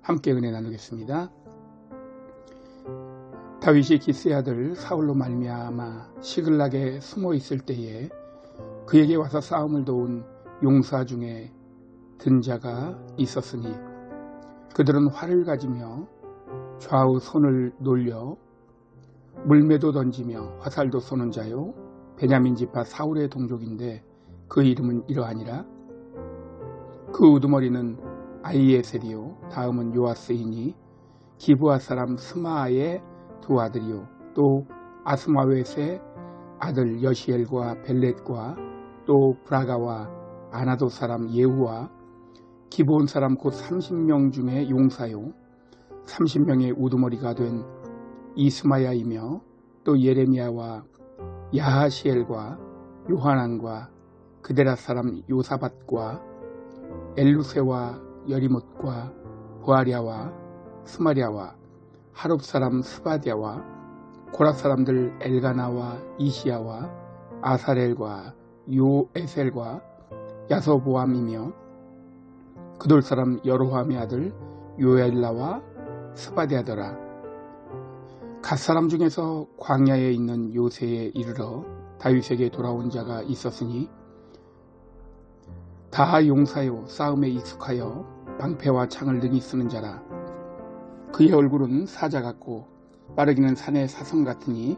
함께 은혜 나누겠습니다. 다윗이 기스의 아들 사울로 말미암아 시글락에 숨어 있을 때에 그에게 와서 싸움을 도운 용사 중에 든 자가 있었으니 그들은 활을 가지며 좌우 손을 놀려 물매도 던지며 화살도 쏘는 자요 베냐민 지파 사울의 동족인데 그 이름은 이러하니라. 그 우두머리는 아히에셀이요 다음은 요아스이니 기브아 사람 스마아의 두 아들이요 또 아스마웻의 아들 여시엘과 벨렛과 또 브라가와 아나도 사람 예후와 기브온 사람 곧 30명 중에 용사요 30명의 우두머리가 된 이스마야이며 또 예레미야와 야하시엘과 요하난과 그데라 사람 요사밧과 엘루세와 여리못과 보아랴와 스마랴와 하롭 사람 스바디아와 고라 사람들 엘가나와 이시야와 아사렐과 요에셀과 야소보암이며 그돌 사람 여로함의 아들 요엘라와 스바디아더라. 갓 사람 중에서 광야에 있는 요새에 이르러 다윗에게 돌아온 자가 있었으니 다 용사요 싸움에 익숙하여 방패와 창을 능히 쓰는 자라. 그의 얼굴은 사자 같고 빠르기는 산의 사슴 같으니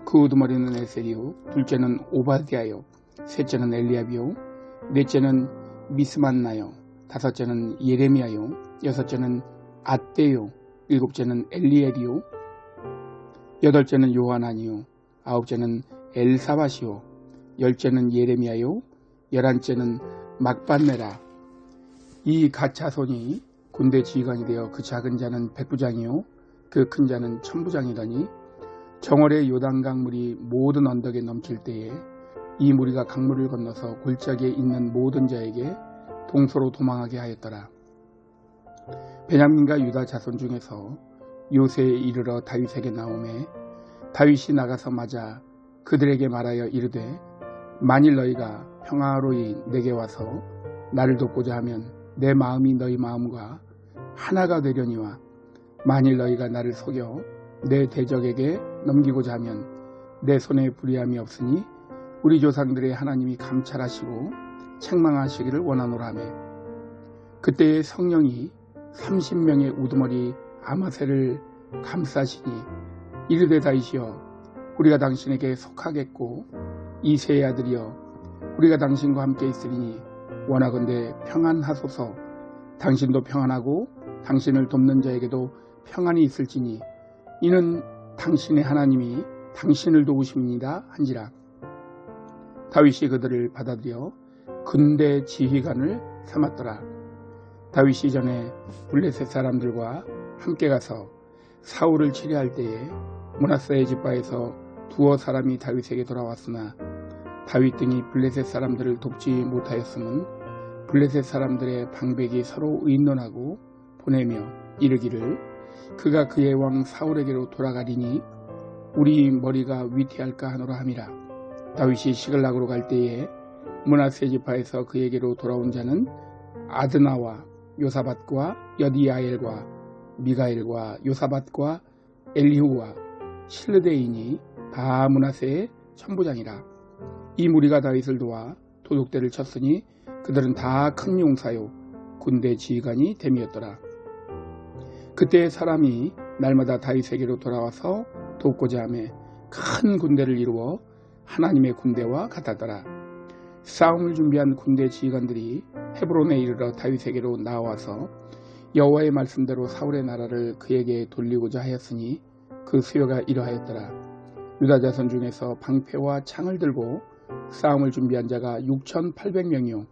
그 우두머리는 에셀이요 둘째는 오바디아요 셋째는 엘리압이요 넷째는 미스만나요 다섯째는 예레미야요 여섯째는 앗대요 일곱째는 엘리엘이요 여덟째는 요하난이요 아홉째는 엘사밧이요 열째는 예레미야요 열한째는 막반네라. 이 갓 자손이 군대 지휘관이 되어 그 작은 자는 백부장이요 그 큰 자는 천부장이더니 정월의 요단강 물이 모든 언덕에 넘칠 때에 이 무리가 강물을 건너서 골짜기에 있는 모든 자에게 동서로 도망하게 하였더라. 베냐민과 유다 자손 중에서 요새에 이르러 다윗에게 나오매 다윗이 나가서 맞아 그들에게 말하여 이르되 만일 너희가 평화로이 내게 와서 나를 돕고자 하면 내 마음이 너희 마음과 하나가 되려니와 만일 너희가 나를 속여 내 대적에게 넘기고자 하면 내 손에 불의함이 없으니 우리 조상들의 하나님이 감찰하시고 책망하시기를 원하노라며 그때의 성령이 30명의 우두머리 아마새를 감싸시니 이르되 다윗이여 우리가 당신에게 속하겠고 이새의 아들이여 우리가 당신과 함께 있으리니 원하건대 평안하소서. 당신도 평안하고 당신을 돕는 자에게도 평안이 있을지니 이는 당신의 하나님이 당신을 도우십니다 한지라. 다윗이 그들을 받아들여 군대 지휘관을 삼았더라. 다윗이 전에 블레셋 사람들과 함께 가서 사울을 치려할 때에 므낫세의 지파에서 두어 사람이 다윗에게 돌아왔으나 다윗 등이 블레셋 사람들을 돕지 못하였음은 블레셋 사람들의 방백이 서로 의논하고 보내며 이르기를 그가 그의 왕 사울에게로 돌아가리니 우리 머리가 위태할까 하노라 함이라. 다윗이 시글락으로 갈 때에 므낫세 지파에서 그에게로 돌아온 자는 아드나와 요사밧과 여디야엘과 미가엘과 요사밧과 엘리후와 실르데인이 다 므낫세의 천부장이라. 이 무리가 다윗을 도와 도둑대를 쳤으니 그들은 다 큰 용사요 군대 지휘관이 됨이었더라. 그때 사람이 날마다 다윗에게로 돌아와서 돕고자 하며 큰 군대를 이루어 하나님의 군대와 같았더라. 싸움을 준비한 군대 지휘관들이 헤브론에 이르러 다윗에게로 나와서 여호와의 말씀대로 사울의 나라를 그에게 돌리고자 하였으니 그 수요가 이러하였더라. 유다 자손 중에서 방패와 창을 들고 싸움을 준비한 자가 6,800명이요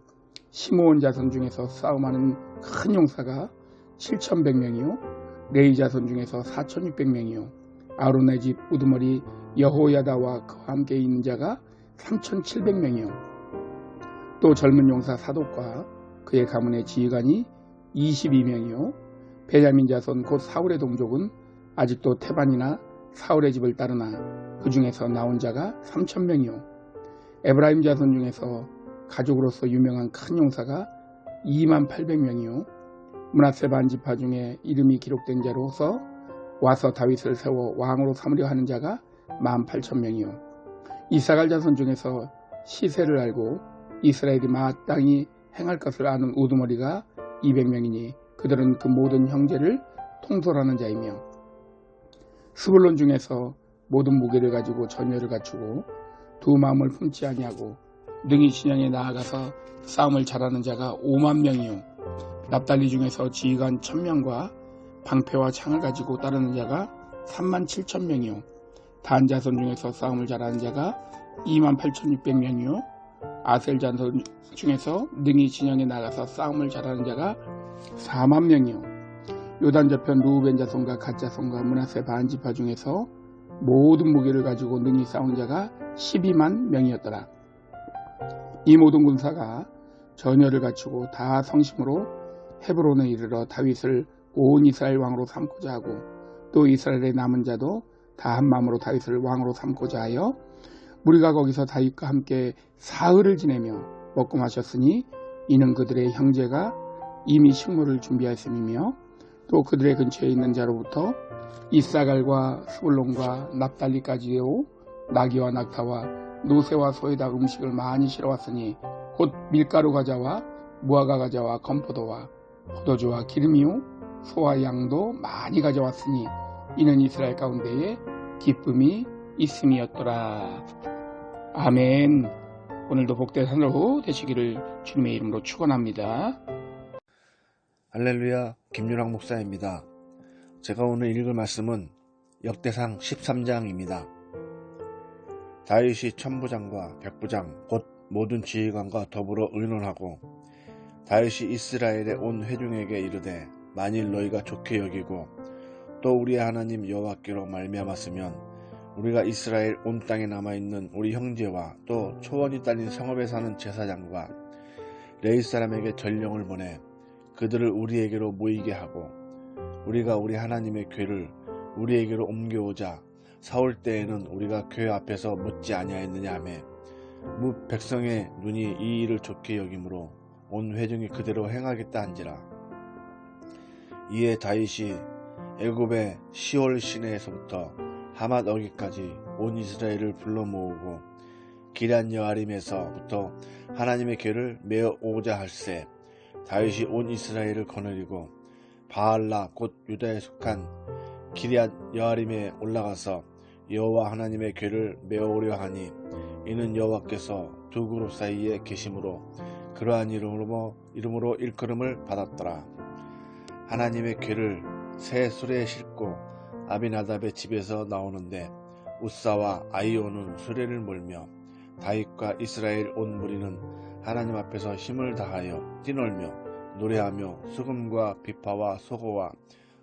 시므온 자손 중에서 싸움하는 큰 용사가 7,100명이요 레위 자손 중에서 4,600명이요 아론의 집 우두머리 여호야다와 그와 함께 있는 자가 3,700명이요 또 젊은 용사 사독과 그의 가문의 지휘관이 22명이요 베냐민 자손 곧 사울의 동족은 아직도 태반이나 사울의 집을 따르나 그 중에서 나온 자가 3,000명이요 에브라임 자손 중에서 가족으로서 유명한 큰 용사가 28,000명이요 므낫세 반지파 중에 이름이 기록된 자로서 와서 다윗을 세워 왕으로 삼으려 하는 자가 18,000명이요 이사갈 자손 중에서 시세를 알고 이스라엘이 마땅히 행할 것을 아는 우두머리가 200명이니 그들은 그 모든 형제를 통솔하는 자이며 스불론 중에서 모든 무게를 가지고 전열을 갖추고 두 마음을 품지 아니하고 능히 진영에 나아가서 싸움을 잘하는 자가 50,000명이요 납달리 중에서 지휘관 1,000명과 방패와 창을 가지고 따르는 자가 37,000명이요 단 자손 중에서 싸움을 잘하는 자가 28,600명이요 아셀 자손 중에서 능히 진영에 나가서 싸움을 잘하는 자가 40,000명이요 요단 저편 루우벤 자손과 갓 자손과 므낫세 반지파 중에서 모든 무기를 가지고 능히 싸운 자가 12만 명이었더라. 이 모든 군사가 전열을 갖추고 다 성심으로 헤브론에 이르러 다윗을 온 이스라엘 왕으로 삼고자 하고 또 이스라엘의 남은 자도 다 한 마음으로 다윗을 왕으로 삼고자 하여 우리가 거기서 다윗과 함께 사흘을 지내며 먹고 마셨으니 이는 그들의 형제가 이미 식물을 준비하였음이며 또 그들의 근처에 있는 자로부터 이사갈과 스불론과 납달리까지요 나귀와 낙타와 노새와 소에다 음식을 많이 실어왔으니 곧 밀가루 과자와 무화과 과자와 건포도와 포도주와 기름이요 소와 양도 많이 가져왔으니 이는 이스라엘 가운데에 기쁨이 있음이었더라. 아멘. 오늘도 복된 하루 되시기를 주님의 이름으로 축원합니다. 할렐루야, 김윤학 목사입니다. 제가 오늘 읽을 말씀은 역대상 13장입니다. 다윗이 천부장과 백부장 곧 모든 지휘관과 더불어 의논하고 다윗이 이스라엘의 온 회중에게 이르되 만일 너희가 좋게 여기고 또 우리의 하나님 여호와께로 말미암았으면 우리가 이스라엘 온 땅에 남아있는 우리 형제와 또 초원이 딸린 성읍에 사는 제사장과 레위 사람에게 전령을 보내 그들을 우리에게로 모이게 하고 우리가 우리 하나님의 궤를 우리에게로 옮겨오자 사올 때에는 우리가 궤 앞에서 묻지 아니하였느냐 하매 무 백성의 눈이 이 일을 좋게 여기므로 온 회중이 그대로 행하겠다 한지라. 이에 다윗이 애굽의 시올 시내에서부터 하맛 어기까지 온 이스라엘을 불러 모으고 기럇 여아림에서부터 하나님의 궤를 메어 오고자 할세 다윗이 온 이스라엘을 거느리고 바알라 곧 유다에 속한 기럇 여아림에 올라가서 여호와 하나님의 궤를 메어오려 하니 이는 여호와께서 두 그룹 사이에 계심으로 그러한 이름으로 일컬음을 받았더라. 하나님의 궤를 새 수레에 싣고 아비나답의 집에서 나오는데 우사와 아이오는 수레를 몰며 다윗과 이스라엘 온 무리는 하나님 앞에서 힘을 다하여 뛰놀며 노래하며 수금과 비파와 소고와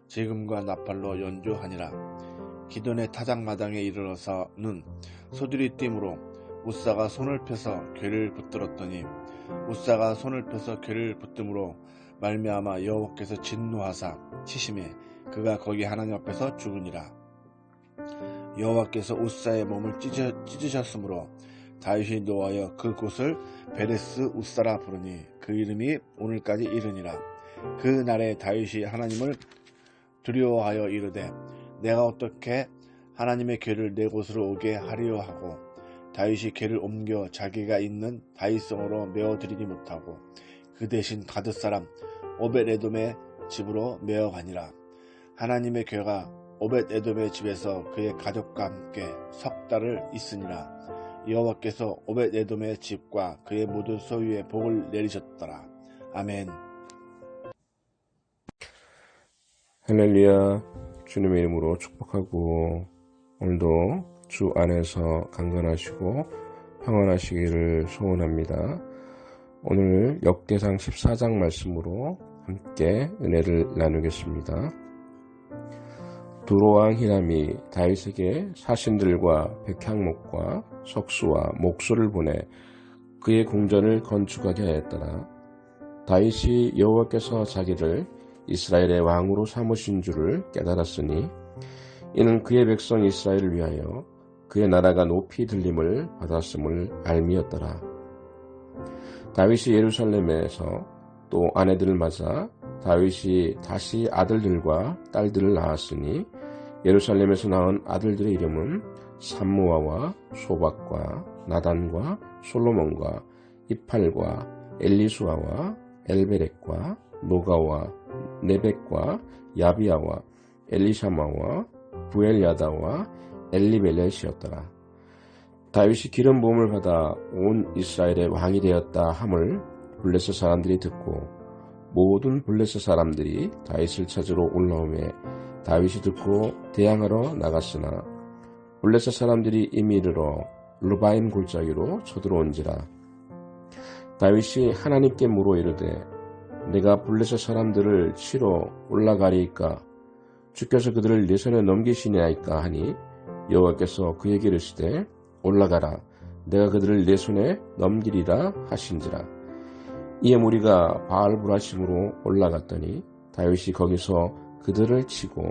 지금과 나팔로 연주하니라. 기돈의 타작마당에 이르러서는 소들이 띠므로 우사가 손을 펴서 궤를 붙들었더니 우사가 손을 펴서 궤를 붙듦으로 말미암아 여호와께서 진노하사 치심에 그가 거기 하나님 앞에서 죽으니라. 여호와께서 우사의 몸을 찢으셨으므로 다윗이 노하여 그 곳을 베레스 우사라 부르니 그 이름이 오늘까지 이르니라. 그 날에 다윗이 하나님을 두려워하여 이르되 내가 어떻게 하나님의 궤를 내 곳으로 오게 하리요 하고 다윗이 궤를 옮겨 자기가 있는 다윗성으로 메어들이지 못하고 그 대신 가드 사람 오벳에돔의 집으로 메어가니라. 하나님의 궤가 오벳에돔의 집에서 그의 가족과 함께 석 달을 있으니라. 여호와께서 오벳에돔의 집과 그의 모든 소유에 복을 내리셨더라. 아멘. 할렐루야. 주님의 이름으로 축복하고 오늘도 주 안에서 강건하시고 평안하시기를 소원합니다. 오늘 역대상 14장 말씀으로 함께 은혜를 나누겠습니다. 두로왕 히람이 다윗에게 사신들과 백향목과 석수와 목소를 보내 그의 궁전을 건축하게 하였더라. 다윗이 여호와께서 자기를 이스라엘의 왕으로 삼으신 줄을 깨달았으니 이는 그의 백성 이스라엘을 위하여 그의 나라가 높이 들림을 받았음을 알미였더라. 다윗이 예루살렘에서 또 아내들을 맞아 다윗이 다시 아들들과 딸들을 낳았으니 예루살렘에서 낳은 아들들의 이름은 삼무아와 소박과 나단과 솔로몬과 이팔과 엘리수아와 엘베렉과 노가와 네벡과 야비아와 엘리샤마와 부엘야다와 엘리벨렛이었더라. 다윗이 기름 부음을 받아 온 이스라엘의 왕이 되었다 함을 블레셋 사람들이 듣고 모든 블레셋 사람들이 다윗을 찾으러 올라오매 다윗이 듣고 대항하러 나갔으나 블레셋 사람들이 이미 이르러 르바임 골짜기로 쳐들어온지라. 다윗이 하나님께 물어 이르되 내가 블레셋 사람들을 치러 올라가리이까 주께서 그들을 내 손에 넘기시나이까 하니 여호와께서 그에게 이르시되 올라가라 내가 그들을 내 손에 넘기리라 하신지라. 이에 무리가 바알브라심으로 올라갔더니 다윗이 거기서 그들을 치고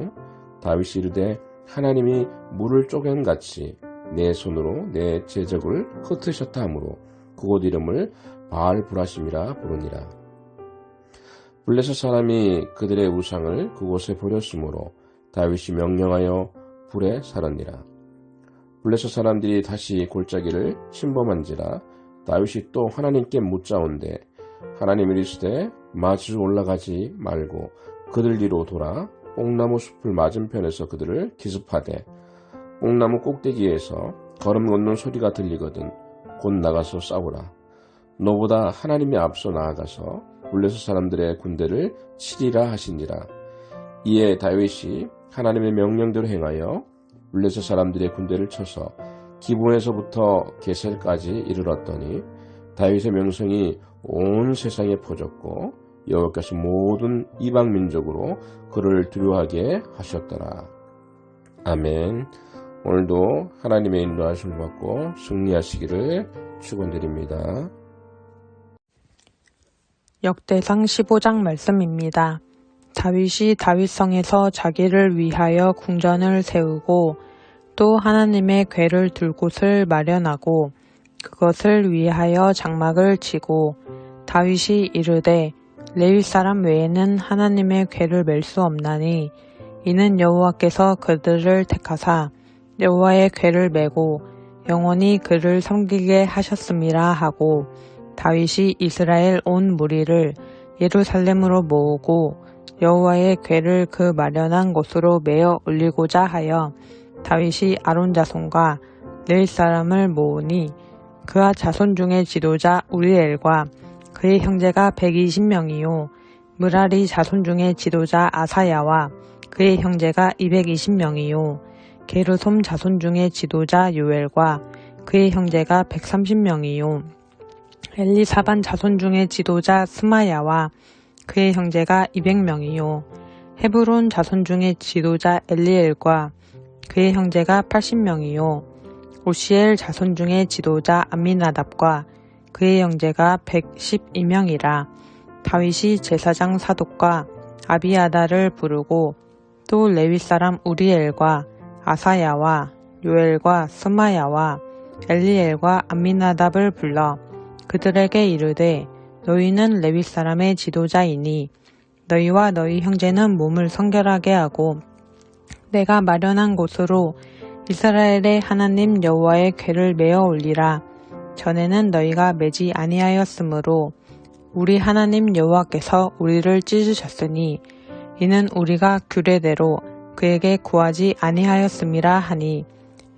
다윗이 이르되 하나님이 물을 쪼갠같이 내 손으로 내 제적을 흩으셨다 하므로 그곳 이름을 바알브라심이라 부르니라. 블레셋 사람이 그들의 우상을 그곳에 버렸으므로 다윗이 명령하여 불에 살았니라. 블레셋 사람들이 다시 골짜기를 침범한지라 다윗이 또 하나님께 묻자온대 하나님이 이르시되 마주 올라가지 말고 그들 뒤로 돌아 뽕나무 숲을 맞은편에서 그들을 기습하되 뽕나무 꼭대기에서 걸음 걷는 소리가 들리거든 곧 나가서 싸우라. 너보다 하나님이 앞서 나아가서 블레셋 사람들의 군대를 치리라 하시니라. 이에 다윗이 하나님의 명령대로 행하여 블레셋 사람들의 군대를 쳐서 기브온에서부터 게셀까지 이르렀더니 다윗의 명성이 온 세상에 퍼졌고 여호와께서 모든 이방 민족으로 그를 두려워하게 하셨더라. 아멘. 오늘도 하나님의 인도하심을 받고 승리하시기를 축원드립니다. 역대상 15장 말씀입니다. 다윗이 다윗성에서 자기를 위하여 궁전을 세우고 또 하나님의 궤를 둘 곳을 마련하고 그것을 위하여 장막을 치고 다윗이 이르되 레위 사람 외에는 하나님의 궤를 맬 수 없나니 이는 여호와께서 그들을 택하사 여호와의 궤를 메고 영원히 그를 섬기게 하셨음이라 하고 다윗이 이스라엘 온 무리를 예루살렘으로 모으고 여호와의 궤를 그 마련한 곳으로 메어 올리고자 하여 다윗이 아론 자손과 레위 사람을 모으니 그와 자손 중에 지도자 우리엘과 그의 형제가 120명이요 므라리 자손 중에 지도자 아사야와 그의 형제가 220명이요 게르솜 자손 중에 지도자 요엘과 그의 형제가 130명이요 엘리사반 자손 중에 지도자 스마야와 그의 형제가 200명이요 헤브론 자손 중에 지도자 엘리엘과 그의 형제가 80명이요 오시엘 자손 중에 지도자 암미나답과 그의 형제가 112명이라. 다윗이 제사장 사독과 아비아다를 부르고 또 레위 사람 우리엘과 아사야와 요엘과 스마야와 엘리엘과 암미나답을 불러 그들에게 이르되 너희는 레위 사람의 지도자이니 너희와 너희 형제는 몸을 성결하게 하고 내가 마련한 곳으로 이스라엘의 하나님 여호와의 궤를 메어 올리라. 전에는 너희가 매지 아니하였으므로 우리 하나님 여호와께서 우리를 찢으셨으니 이는 우리가 규례대로 그에게 구하지 아니하였음이라 하니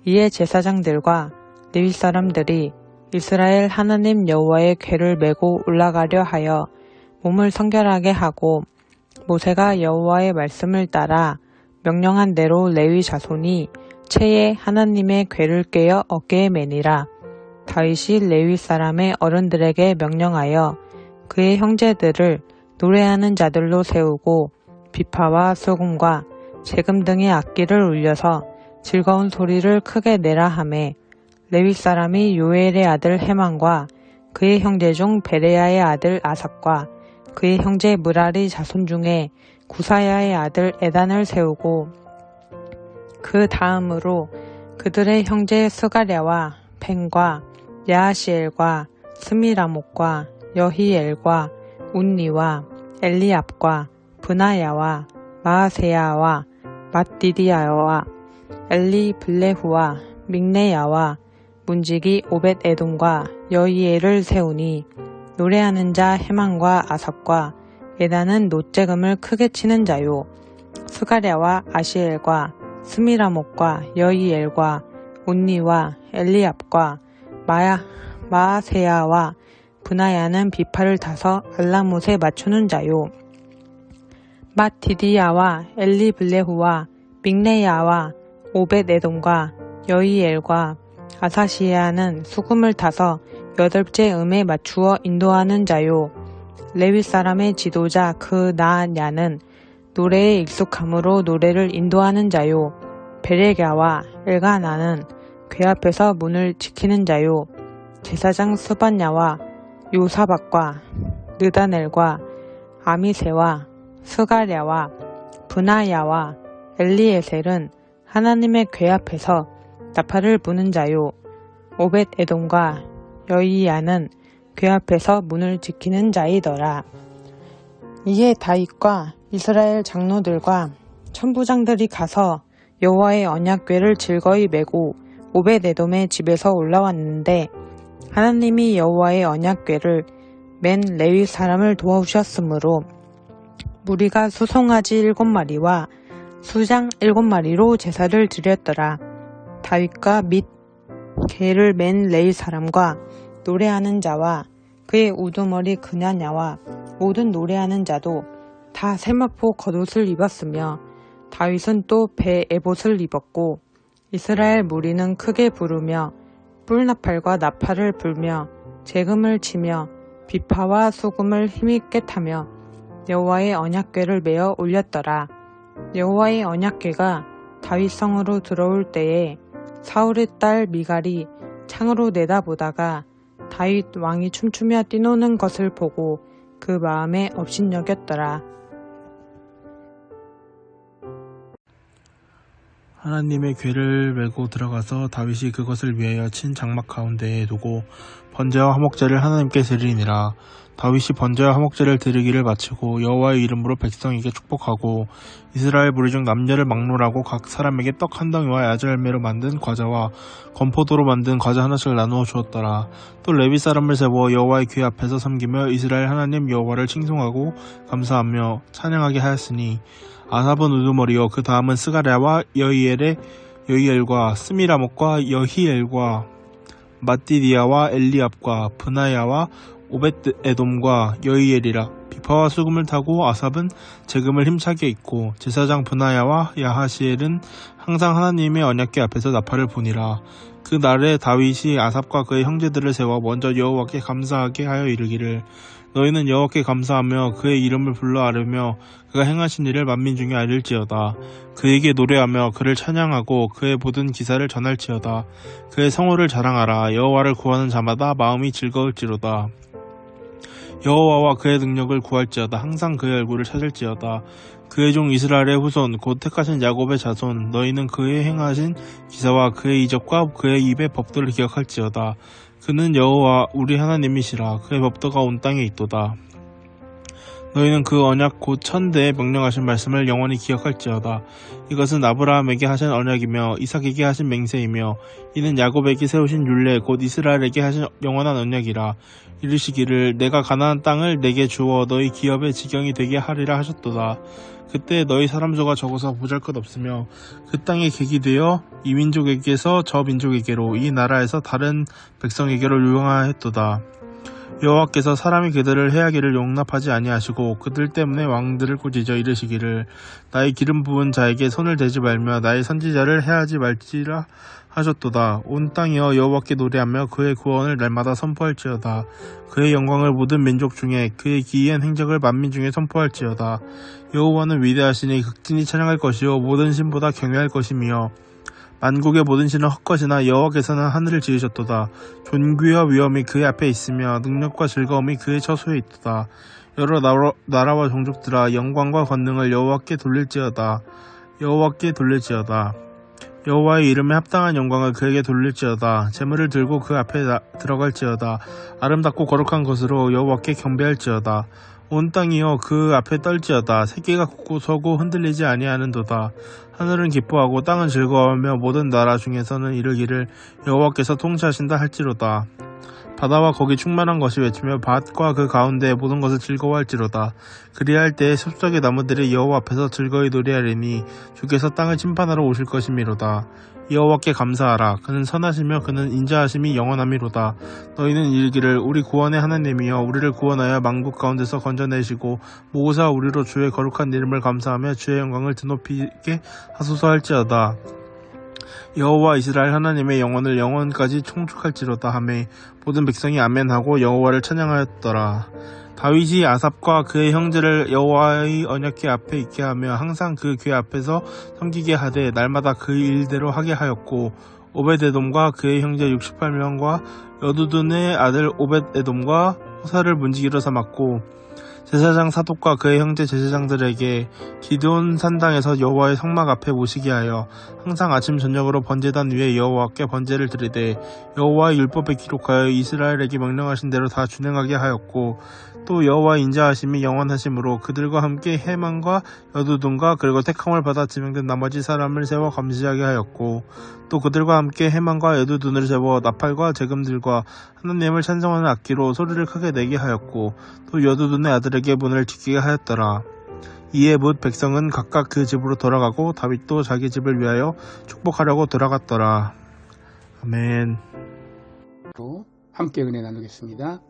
이에 제사장들과 레위 사람들이 이스라엘 하나님 여호와의 궤를 메고 올라가려 하여 몸을 성결하게 하고 모세가 여호와의 말씀을 따라 명령한 대로 레위 자손이 채에 하나님의 궤를 꿰어 어깨에 매니라. 다윗이 레위 사람의 어른들에게 명령하여 그의 형제들을 노래하는 자들로 세우고 비파와 소금과 재금 등의 악기를 울려서 즐거운 소리를 크게 내라 하매 레위 사람이 요엘의 아들 헤만과 그의 형제 중 베레야의 아들 아삭과 그의 형제 므라리 자손 중에 구사야의 아들 에단을 세우고 그 다음으로 그들의 형제 스가랴와 벤과 야하시엘과 스미라목과 여히엘과 운니와 엘리압과 브나야와 마아세야와 맏디디야와 엘리블레후와 믹네야와 문지기 오벳에돔과 여히엘을 세우니 노래하는 자 헤만과 아삽과 예단은 노재금을 크게 치는 자요 스가랴와 아시엘과 스미라목과 여히엘과 운니와 엘리압과 마아세야와 브나야는 비파를 타서 알라못에 맞추는 자요 맏디디야와 엘리블레후와 믹네야와 오벳에돔과 여히엘과 아사시야는 수금을 타서 8째 음에 맞추어 인도하는 자요 레위 사람의 지도자 그 나냐는 노래에 익숙함으로 노래를 인도하는 자요 베레갸와 엘가나는 궤 앞에서 문을 지키는 자요 제사장 스반야와 요사박과 느다넬과 아미세와 스가랴와 브나야와 엘리에셀은 하나님의 궤 앞에서 나팔을 부는 자요 오벳에돔과 여히야는 궤 앞에서 문을 지키는 자이더라. 이에 다윗과 이스라엘 장로들과 천부장들이 가서 여호와의 언약궤를 즐거이 메고 오벳에돔의 집에서 올라왔는데 하나님이 여호와의 언약궤를 맨 레위 사람을 도와주셨으므로 무리가 수송아지 7마리와 수장 7마리로 제사를 드렸더라. 다윗과 및 궤를 맨 레위 사람과 노래하는 자와 그의 우두머리 그냐냐와 모든 노래하는 자도 다 세마포 겉옷을 입었으며 다윗은 또 배 에봇을 입었고 이스라엘 무리는 크게 부르며 뿔나팔과 나팔을 불며 재금을 치며 비파와 수금을 힘있게 타며 여호와의 언약궤를 메어 올렸더라. 여호와의 언약궤가 다윗성으로 들어올 때에 사울의 딸 미갈이 창으로 내다보다가 다윗 왕이 춤추며 뛰노는 것을 보고 그 마음에 업신여겼더라. 하나님의 궤를 메고 들어가서 다윗이 그것을 위하여 친 장막 가운데에 두고 번제와 화목제를 하나님께 드리니라. 다윗이 번제와 화목제를 드리기를 마치고 여호와의 이름으로 백성에게 축복하고 이스라엘 무리 중 남녀를 막론하고 각 사람에게 떡 한 덩이와 야절매로 만든 과자와 건포도로 만든 과자 하나씩을 나누어 주었더라. 또 레위 사람을 세워 여호와의 궤 앞에서 섬기며 이스라엘 하나님 여호와를 칭송하고 감사하며 찬양하게 하였으니 아삽은 우두머리요 그 다음은 스가랴와 여히엘과 스미라목과 여히엘과 맏디디야와 엘리압과 브나야와 오벳에돔과 여히엘이라. 비파와 수금을 타고 아삽은 재금을 힘차게 입고 제사장 브나야와 야하시엘은 항상 하나님의 언약궤 앞에서 나팔을 부니라. 그 날에 다윗이 아삽과 그의 형제들을 세워 먼저 여호와께 감사하게 하여 이르기를 너희는 여호와께 감사하며 그의 이름을 불러 아뢰며 그가 행하신 일을 만민 중에 알릴지어다. 그에게 노래하며 그를 찬양하고 그의 모든 기사를 전할지어다. 그의 성호를 자랑하라. 여호와를 구하는 자마다 마음이 즐거울지로다. 여호와와 그의 능력을 구할지어다. 항상 그의 얼굴을 찾을지어다. 그의 종 이스라엘의 후손 곧 택하신 야곱의 자손 너희는 그의 행하신 기사와 그의 이적과 그의 입의 법도를 기억할지어다. 그는 여호와 우리 하나님이시라. 그의 법도가 온 땅에 있도다. 너희는 그 언약 곧 천대에 명령하신 말씀을 영원히 기억할지어다. 이것은 아브라함에게 하신 언약이며 이삭에게 하신 맹세이며 이는 야곱에게 세우신 율례 곧 이스라엘에게 하신 영원한 언약이라. 이르시기를 내가 가나안 땅을 내게 주어 너희 기업의 지경이 되게 하리라 하셨도다. 그때 너희 사람수가 적어서 보잘것없으며 그 땅에 객이 되어 이 민족에게서 저 민족에게로 이 나라에서 다른 백성에게로 유황하였도다. 여호와께서 사람이 그들을 해하기를 용납하지 아니하시고 그들 때문에 왕들을 꾸짖어 이르시기를 나의 기름 부은 자에게 손을 대지 말며 나의 선지자를 해하지 말지라 하셨도다. 온 땅이여 여호와께 노래하며 그의 구원을 날마다 선포할지어다. 그의 영광을 모든 민족 중에 그의 기이한 행적을 만민 중에 선포할지어다. 여호와는 위대하시니 극진히 찬양할 것이요 모든 신보다 경외할 것이며 만국의 모든 신은 헛것이나 여호와께서는 하늘을 지으셨도다. 존귀와 위엄이 그의 앞에 있으며 능력과 즐거움이 그의 처소에 있도다. 여러 나라와 종족들아 영광과 권능을 여호와께 돌릴지어다. 여호와께 돌릴지어다. 여호와의 이름에 합당한 영광을 그에게 돌릴지어다. 제물을 들고 그 앞에 들어갈지어다. 아름답고 거룩한 것으로 여호와께 경배할지어다. 온 땅이여 그 앞에 떨지어다. 세계가 굳고 서고 흔들리지 아니하는도다. 하늘은 기뻐하고 땅은 즐거워하며 모든 나라 중에서는 이르기를 여호와께서 통치하신다 할지로다. 바다와 거기 충만한 것이 외치며 밭과 그 가운데의 모든 것을 즐거워할지로다. 그리할 때에 숲속의 나무들이 여호와 앞에서 즐거이 노래하리니 주께서 땅을 심판하러 오실 것이미로다. 여호와께 감사하라. 그는 선하시며 그는 인자하심이 영원하미로다. 너희는 이르기를 우리 구원의 하나님이여 우리를 구원하여 만국 가운데서 건져내시고 모으사 우리로 주의 거룩한 이름을 감사하며 주의 영광을 드높이게 하소서 할지어다. 여호와 이스라엘 하나님의 영원을 영원까지 총축할지로다 하매 모든 백성이 아멘하고 여호와를 찬양하였더라. 다윗이 아삽과 그의 형제를 여호와의 언약궤 앞에 있게 하며 항상 그 궤 앞에서 섬기게 하되 날마다 그 일대로 하게 하였고 오벳에돔과 그의 형제 68명과 여두둔의 아들 오벳에돔과 호사를 문지기로 삼았고 제사장 사독과 그의 형제 제사장들에게 기드온 산당에서 여호와의 성막 앞에 모시게 하여 항상 아침 저녁으로 번제단 위에 여호와께 번제를 드리되 여호와의 율법에 기록하여 이스라엘에게 명령하신 대로 다 준행하게 하였고 또 여호와의 인자하심이 영원하심으로 그들과 함께 해만과 여두둔과 그리고 택함을 받아 지명된 나머지 사람을 세워 감시하게 하였고 또 그들과 함께 해만과 여두둔을 세워 나팔과 재금들과 하나님을 찬송하는 악기로 소리를 크게 내게 하였고 또 여두둔의 아들에게 문을 지키게 하였더라. 이에 뭇 백성은 각각 그 집으로 돌아가고 다윗도 자기 집을 위하여 축복하려고 돌아갔더라. 아멘. 함께 은혜 나누겠습니다.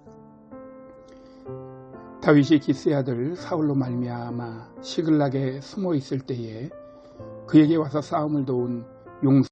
다윗이 기스의 아들 사울로 말미암아 시글락에 숨어 있을 때에 그에게 와서 싸움을 도운 용사